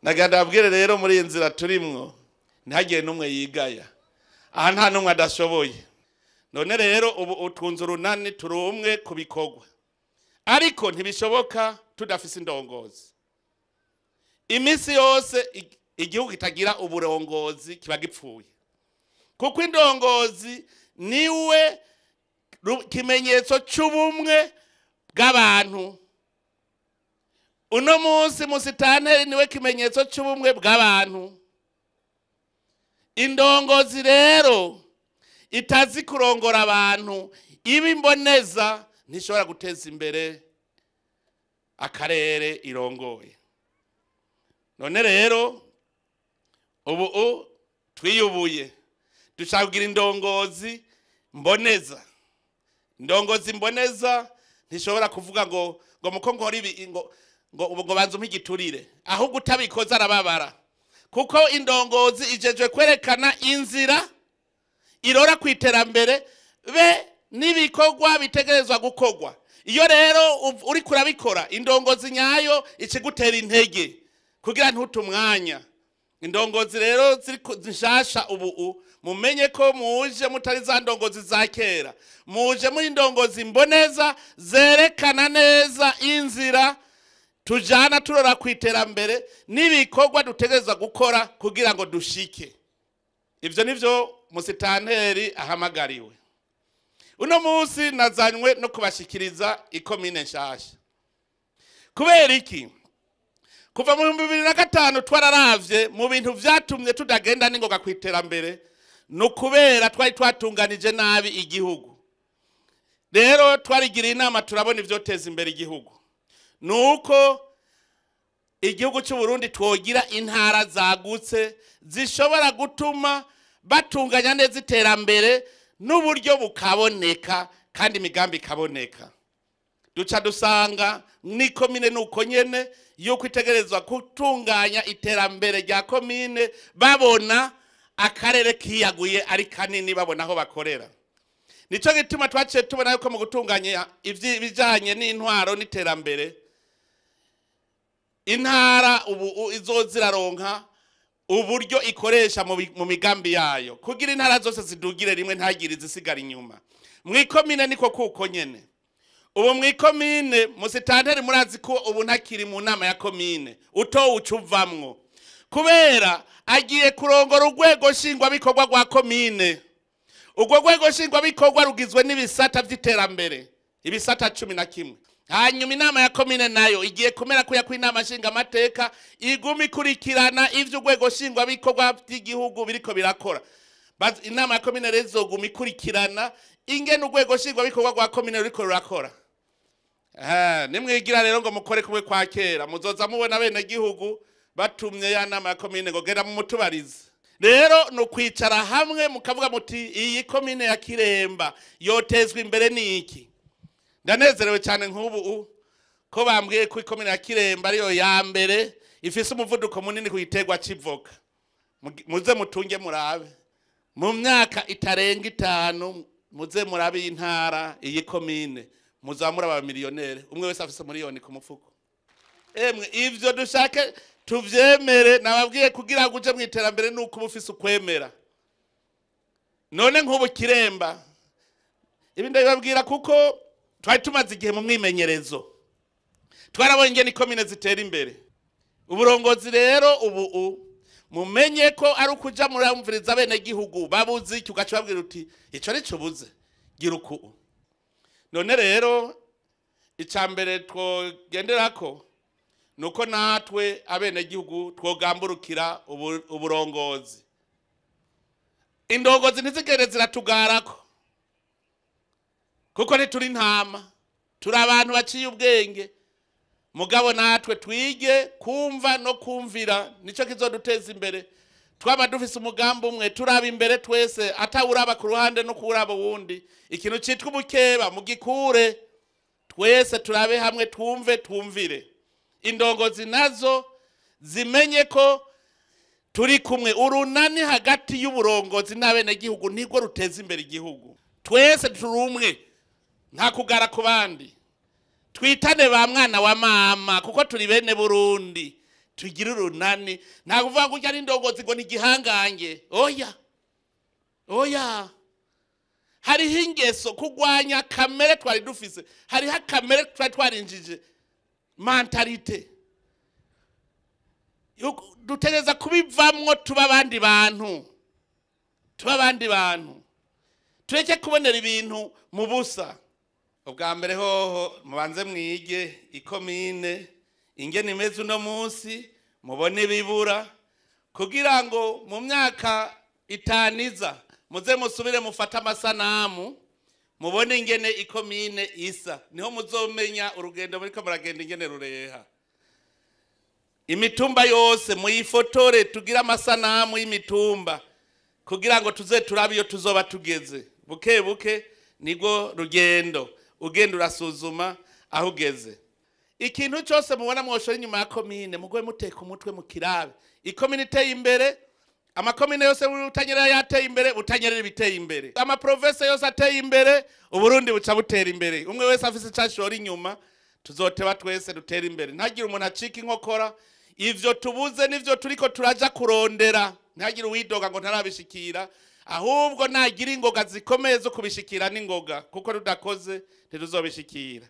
naganda abwire rero muri inzira turimwo ntagiye numwe yigaya aha nta numwe adashoboye none rero ubu utunze urunani turumwe kubikogwa ariko ntibishoboka tudafise indongozi imisi yose igihugu kitagira uburongozi kiba gipfuye kuko indongozi niwe kimenyetso cy'ubumwe bw'abantu uno munsi musitanteri niwe kimenyetso cy'ubumwe bw'abantu indongozi rero itazi kurongora abantu imboneza ntishobora guteza imbere akarere irongoye none rero ubu twiyubuye dushaka kugira indongozi mboneza indongozi mboneza ntishobora kuvuga ngo muko nkora ibi ngo banze umpigiturire ahubwo utabikoza arababara kuko indongozi ijejwe kwerekana inzira irora kwiterambere be nibikorwa bitegerezwa gukogwa iyo rero uri kurabikora indongozi nyayo ikigutera intege kugira ntutumwanya indongozi rero zishasha ubu mumenye ko muje mutari za ndongozi za kera muje muri indongozi mboneza zerekana neza inzira tujana turora kwiterambere nibikorwa dutegerezwa gukora kugira ngo dushike ivyo nivyo musitanteri ahamagariwe uno munsi nazanywe no kubashikiriza ikomine nshasha kubera iki kuva mu 2005 twararavye mu bintu vyatumye tudagenda ningoga kwiterambere no kubera twari twatunganije nabi igihugu rero twarigira inama turabona ivyoteza imbere igihugu nuko igihugu cy'u Burundi twogira intara zagutse zishobora gutuma batunganya neza iterambere n'uburyo bukaboneka kandi imigambi ikaboneka duca dusanga ni komine nuko nyene yuko itegerezwa gutunganya iterambere rya komine babona akarere kiyaguye ari kanini babona aho bakorera nico gituma twaciye tubona yuko mu gutunganya ibijanye n'intwaro n'iterambere intara ubu izoziraronka uburyo ikoresha mu migambi yayo kugira intara zose zidugire rimwe ntagire zisigara inyuma mwikomine niko kuko nyene ubu mwikomine musitanteri murazi ko ubu ntakiri mu nama ya komine uto ucuvamwo kubera agiye kurongora urwego shingwa bikorwa rwa komine urwo rwego shingwa bikorwa rugizwe n'ibisata vy'iterambere ibisata 11 hanyuma inama ya komine nayo igiye kumera kuya kw'inama nshinga amateka igumi kurikirana ivyo urwego shingwa bikorwa by'igihugu biriko birakora inama ya komine rezo gumi kurikirana ingene urwego shingwa bikorwa rwa komine ruriko rurakora nimwigira rero ngo mukore kumwe kwa kera muzoza mubona bene gihugu batumye ya nama ya komine ngo gera mu mutubarize rero no kwicara hamwe mukavuga muti iyi komine ya Kiremba yotezwa imbere niki ndanezerewe cyane nk'ubu ko bambwiye ko ikomine ya Kiremba ariyo ya mbere ifise umuvuduko munini kuyitegwa civoka muze mutunge murabe mu myaka itarenga 5 muze murabe intara iyi komine muzamura aba miliyonere umwe wese afise miliyoni ku mufuko emwe ivyo dushake tuvyemere nababwiye kugira ngo uje mwiterambere nuko ubufise ukwemera none nk'ubu Kiremba ibi ndababwira kuko twari tumaze igihe mu mwimenyerezo twarabonye ingene ikomine zitera imbere uburongozi rero ubu mumenye ko ari ukuja muramviriza bene gihugu babuzi iki ugaca babwira uti ico nico buze gira uku none rero icambere twogenderako nuko natwe abene gihugu twogamburukira uburongozi indongozi ntizigere ziratugarako kuko ntituri ntama turi abantu baciye ubwenge mugabo natwe twige kumva no kumvira nico kizoduteza imbere twaba dufise umugambo umwe turaba imbere twese atawuraba ku ruhande no kuraba wundi ikintu citwa ubukeba mugikure twese turabe hamwe twumve twumvire indongozi nazo zimenye ko turi kumwe urunani hagati y'uburongozi n'abene gihugu niko ruteza imbere igihugu twese turumwe nta kugara ku bandi twitane ba mwana wa mama kuko turi bene Burundi tugire urunani. Nta kuvuga ngo ujya ari indongozi ngo ni igihangange. Oya hariho ingeso kurwanya kamere twari dufise, hariho kamere twari twarinjije mentalite. Dutegereza kubivamwo tuba abandi bantu, tureke kubonera ibintu mu busa. Ubwa mbere hoho mubanze mwige ikomine ingene imeze uno munsi, mubone bibura kugira ngo mu myaka itaniza muze musubire mufata amasanamu mubone ingene ikomine isa, niho muzomenya urugendo muri ko muragenda ingene rureha. Imitumba yose muyifotore, tugira amasanamu y'imitumba kugira ngo tuze turabe iyo tuzoba tugeze. Buke buke nigo rugendo ugenda urasuzuma aho ugeze. Ikintu cyose mubona mwoshora inyuma ya komine mugwe muteka umutwe mu kirabe. Ikomine iteye imbere, amakomine yose utanyerera yateye imbere, utanyerera biteye imbere. Amaprovince yose ateye imbere, Uburundi buca butera imbere. Umwe wese afise cyashora inyuma, tuzoteba twese dutera imbere. Ntagire umuntu acika inkokora, ivyo tubuze nivyo turiko turaja kurondera. Ntagire uwidoga ngo ntarabishikira, ahubwo nagira ingoga zikomeye zo kubishikira n'ingoga, kuko rudakoze ntituzobishikira.